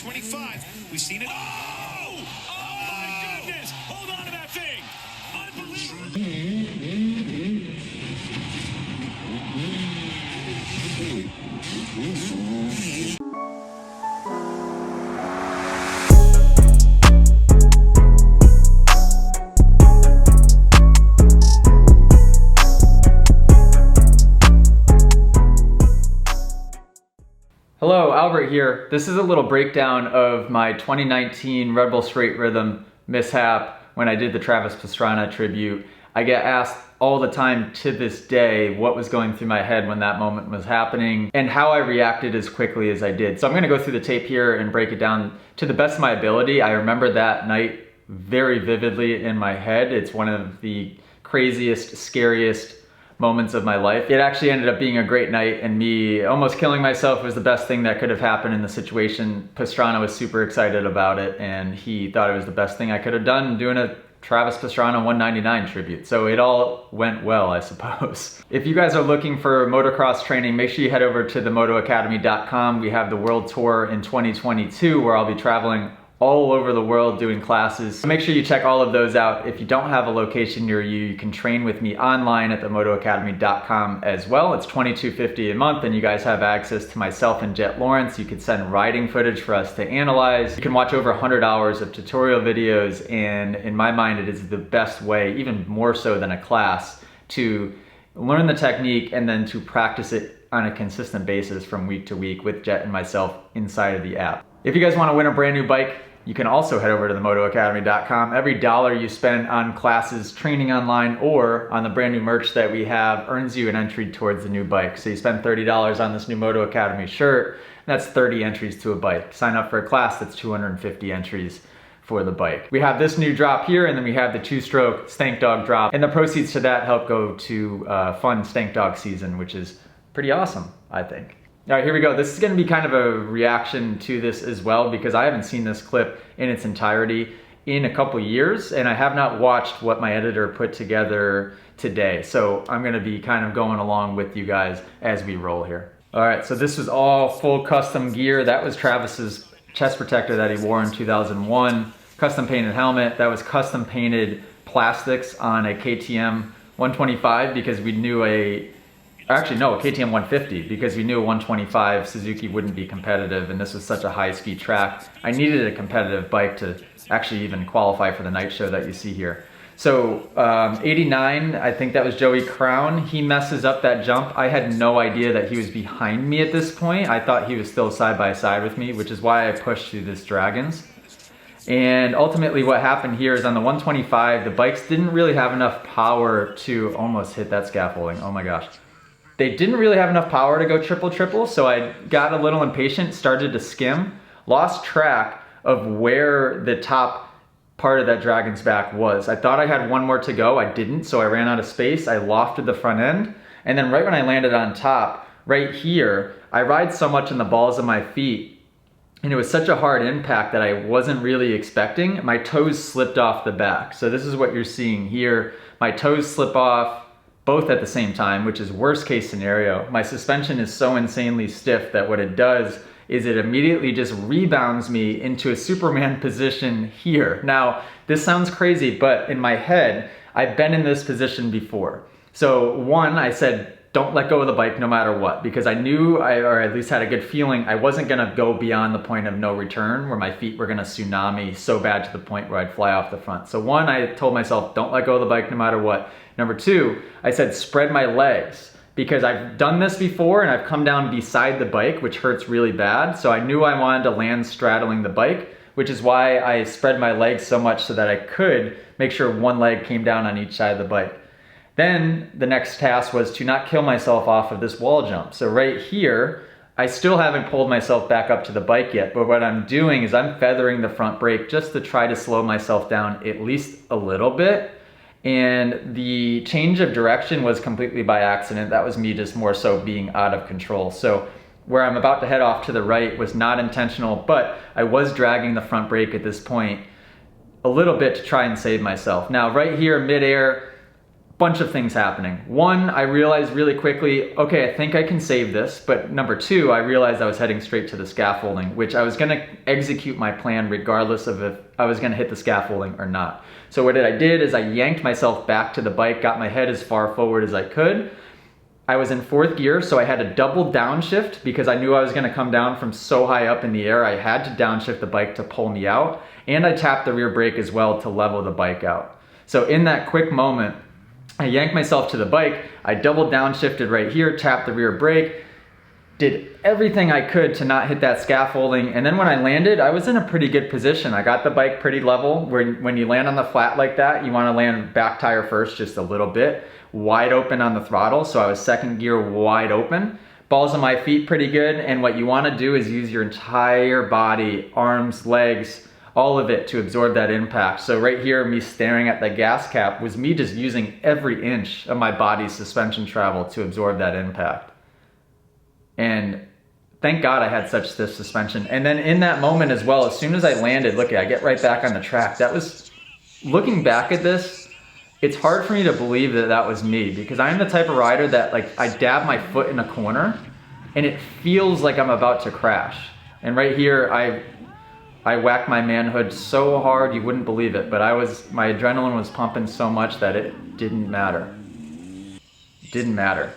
125. We've seen it. Oh! Oh my goodness! Hold on to that thing! Hello, Albert here. This is a little breakdown of my 2019 Redbull Straight Rhythm mishap when I did the Travis Pastrana tribute. I get asked all the time to this day what was going through my head when that moment was happening and how I reacted as quickly as I did. So I'm gonna go through the tape here and break it down to the best of my ability. I remember that night very vividly in my head. It's one of the craziest, scariest moments of my life. It actually ended up being a great night, and me almost killing myself was the best thing that could have happened in the situation. Pastrana was super excited about it, and he thought it was the best thing I could have done doing a Travis Pastrana 199 tribute. So it all went well, I suppose. If you guys are looking for motocross training, make sure you head over to themotoacademy.com. We have the World Tour in 2022 where I'll be traveling all over the world doing classes. So make sure you check all of those out. If you don't have a location near you, you can train with me online at themotoacademy.com as well. It's $22.50 a month, and you guys have access to myself and Jet Lawrence. You could send riding footage for us to analyze. You can watch over 100 hours of tutorial videos, and in my mind, it is the best way, even more so than a class, to learn the technique and then to practice it on a consistent basis from week to week with Jet and myself inside of the app. If you guys want to win a brand new bike, you can also head over to themotoacademy.com. Every dollar you spend on classes, training online, or on the brand new merch that we have earns you an entry towards the new bike. So you spend $30 on this new Moto Academy shirt, that's 30 entries to a bike. Sign up for a class, that's 250 entries for the bike. We have this new drop here, and then we have the two-stroke Stank Dog drop, and the proceeds to that help go to fund Stank Dog season, which is pretty awesome, I think. All right, here we go. This is gonna be kind of a reaction to this as well, because I haven't seen this clip in its entirety in a couple years, and I have not watched what my editor put together today. So I'm gonna be kind of going along with you guys as we roll here. All right, so this was all full custom gear. That was Travis's chest protector that he wore in 2001. Custom painted helmet. That was custom painted plastics on a KTM 125 because we knew a KTM 150, because we knew a 125 Suzuki wouldn't be competitive, and this was such a high-speed track. I needed a competitive bike to actually even qualify for the night show that you see here. So 89, I think that was Joey Crown. He messes up that jump. I had no idea that he was behind me at this point. I thought he was still side by side with me, which is why I pushed through this Dragons. And ultimately what happened here is on the 125, the bikes didn't really have enough power to almost hit that scaffolding. Oh my gosh. They didn't really have enough power to go triple, so I got a little impatient, started to skim, lost track of where the top part of that Dragon's back was. I thought I had one more to go, I didn't, so I ran out of space, I lofted the front end, and then right when I landed on top, right here, I ride so much in the balls of my feet, and it was such a hard impact that I wasn't really expecting. My toes slipped off the back. So this is what you're seeing here. My toes slip off both at the same time, which is worst case scenario. My suspension is so insanely stiff that what it does is it immediately just rebounds me into a Superman position here. Now, this sounds crazy, but in my head, I've been in this position before. So one, I said, don't let go of the bike no matter what, because I knew, or at least had a good feeling, I wasn't gonna go beyond the point of no return where my feet were gonna tsunami so bad to the point where I'd fly off the front. So one, I told myself, don't let go of the bike no matter what. Number two, I said, spread my legs, because I've done this before and I've come down beside the bike, which hurts really bad. So I knew I wanted to land straddling the bike, which is why I spread my legs so much so that I could make sure one leg came down on each side of the bike. Then the next task was to not kill myself off of this wall jump. So right here, I still haven't pulled myself back up to the bike yet, but what I'm doing is I'm feathering the front brake just to try to slow myself down at least a little bit. And the change of direction was completely by accident. That was me just more so being out of control. So where I'm about to head off to the right was not intentional, but I was dragging the front brake at this point a little bit to try and save myself. Now right here, midair, bunch of things happening. One, I realized really quickly, okay, I think I can save this. But number two, I realized I was heading straight to the scaffolding, which I was gonna execute my plan regardless of if I was gonna hit the scaffolding or not. So what I did is I yanked myself back to the bike, got my head as far forward as I could. I was in 4th gear, so I had to double downshift because I knew I was gonna come down from so high up in the air. I had to downshift the bike to pull me out. And I tapped the rear brake as well to level the bike out. So in that quick moment, I yanked myself to the bike, I double downshifted right here, tapped the rear brake, did everything I could to not hit that scaffolding, and then when I landed, I was in a pretty good position. I got the bike pretty level. When you land on the flat like that, you want to land back tire first just a little bit, wide open on the throttle, so I was 2nd gear wide open. Balls on my feet pretty good, and what you want to do is use your entire body, arms, legs, all of it to absorb that impact. So right here, me staring at the gas cap was me just using every inch of my body's suspension travel to absorb that impact. And thank God I had such stiff suspension. And then in that moment as well, as soon as I landed, look, I get right back on the track. That was, looking back at this, it's hard for me to believe that that was me, because I'm the type of rider that, like, I dab my foot in a corner and it feels like I'm about to crash. And right here, I whacked my manhood so hard you wouldn't believe it, but my adrenaline was pumping so much that it didn't matter. It didn't matter.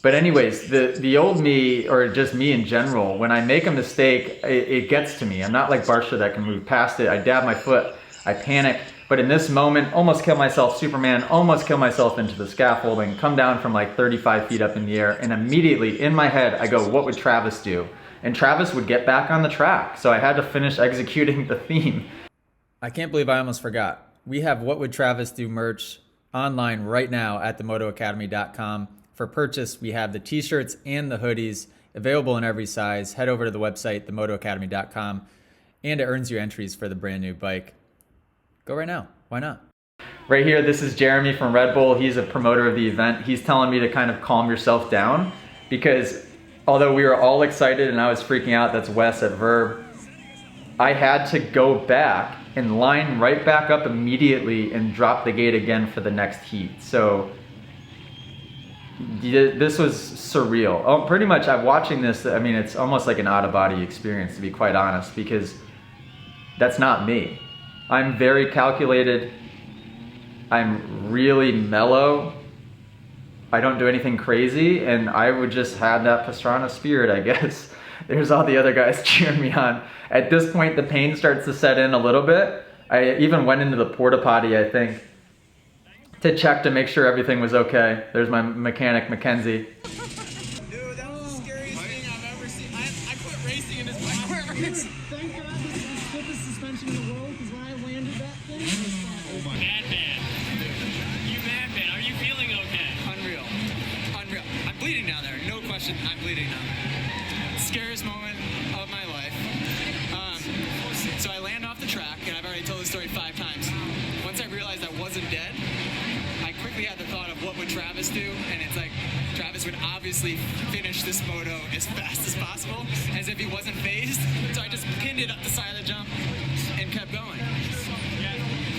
But anyways, the old me, or just me in general, when I make a mistake, it gets to me. I'm not like Barsha that can move past it. I dab my foot, I panic, but in this moment, almost kill myself, Superman, almost kill myself into the scaffolding, come down from like 35 feet up in the air, and immediately in my head, I go, what would Travis do? And Travis would get back on the track. So I had to finish executing the theme. I can't believe I almost forgot. We have What Would Travis Do merch online right now at themotoacademy.com. For purchase, we have the t-shirts and the hoodies available in every size. Head over to the website, themotoacademy.com, and it earns you entries for the brand new bike. Go right now. Why not? Right here, this is Jeremy from Redbull. He's a promoter of the event. He's telling me to kind of calm yourself down, because although we were all excited and I was freaking out, that's Wes at Verb, I had to go back and line right back up immediately and drop the gate again for the next heat. So this was surreal. Oh, pretty much, I'm watching this, I mean, it's almost like an out-of-body experience, to be quite honest, because that's not me. I'm very calculated. I'm really mellow. I don't do anything crazy, and I would just have that Pastrana spirit, I guess. There's all the other guys cheering me on. At this point, the pain starts to set in a little bit. I even went into the porta potty, I think, to check to make sure everything was okay. There's my mechanic, Mackenzie. Dude, that was the scariest thing I've ever seen. I quit racing in this bike. Thank God this is the stiffest suspension in the world, because when I landed that thing, Oh my. Madman. You madman. Are you feeling okay? Unreal. Unreal. I'm bleeding down there. No question. I'm bleeding down there. Scariest moment of my life. So I land off the track, and I've already told the story 5 times. Once I realized I wasn't dead, I quickly had the thought of what would Travis do, and it's like, Travis would obviously finish this moto as fast as possible, as if he wasn't phased. So I just pinned it up the side of the jump and kept going.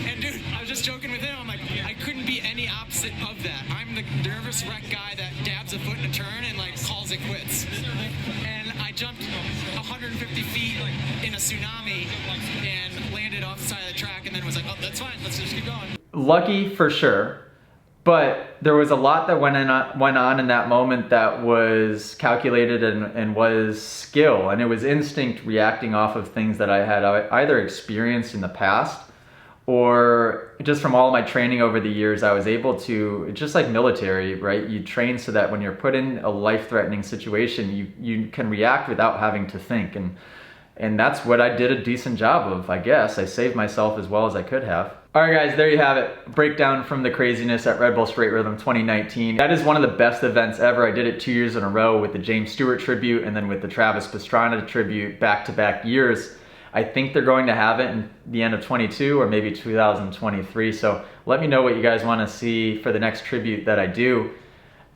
And dude, I was just joking with him. I'm like, I couldn't be any opposite of that. I'm the nervous wreck guy that dabs a foot in a turn and like calls it quits. And I jumped 150 feet in a tsunami and landed off the side of the track, and then was like, oh, that's fine. Let's just keep going. Lucky for sure. But there was a lot that went on in that moment that was calculated and was skill, and it was instinct reacting off of things that I had either experienced in the past, or just from all my training over the years, I was able to, just like military, right? You train so that when you're put in a life-threatening situation, you can react without having to think. And that's what I did a decent job of, I guess. I saved myself as well as I could have. All right, guys, there you have it. Breakdown from the craziness at Redbull Straight Rhythm 2019. That is one of the best events ever. I did it 2 years in a row with the James Stewart tribute and then with the Travis Pastrana tribute back-to-back years. I think they're going to have it in the end of 22 or maybe 2023. So let me know what you guys want to see for the next tribute that I do.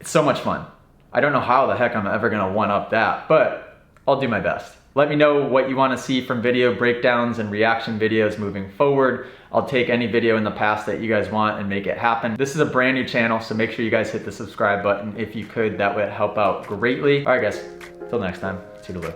It's so much fun. I don't know how the heck I'm ever going to one-up that, but I'll do my best. Let me know what you want to see from video breakdowns and reaction videos moving forward. I'll take any video in the past that you guys want and make it happen. This is a brand new channel, so make sure you guys hit the subscribe button if you could. That would help out greatly. All right, guys, till next time, toodaloo.